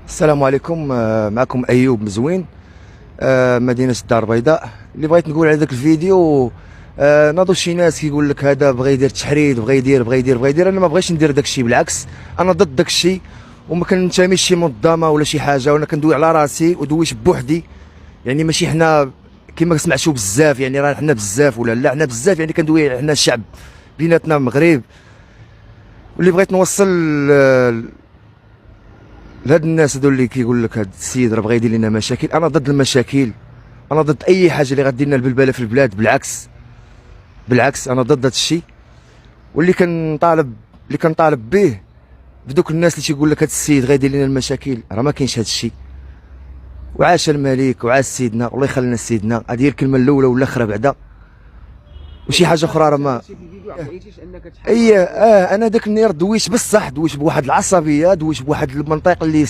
السلام عليكم. معكم ايوب مزوين، مدينه الدار البيضاء. اللي بغيت نقول على ذاك الفيديو، ناضوا شي ناس كيقول لك هذا بغى يدير تحريض، بغى يدير. انا ما بغيتش ندير داك الشيء، بالعكس انا ضد داك الشيء، وما كننتميش شي منظمه ولا شي حاجه، وانا كندوي على راسي ودويت بوحدي. يعني ماشي حنا كما سمعتوا بزاف، يعني راه حنا بزاف ولا لا، حنا بزاف، يعني كندوي حنا الشعب بيناتنا مغرب. واللي بغيت نوصل لهاد الناس هذو اللي كيقول لك هاد السيد راه بغى يدير لنا مشاكل، انا ضد المشاكل، انا ضد اي حاجه اللي غدير لنا البلبله في البلاد. بالعكس انا ضد هاد الشيء. واللي كنطالب به بدوك الناس اللي تيقول لك هاد السيد غيدير لنا المشاكل، راه ما كاينش هاد الشيء. وعاش الملك وعاش سيدنا، والله يخلي لنا سيدنا. هذه هي الكلمه الاولى والاخرى بعدا، وشي حاجه اخرى راه ما. انا داك النهار دويت بصح، دويت بواحد العصبيه، دويت بواحد المنطق اللي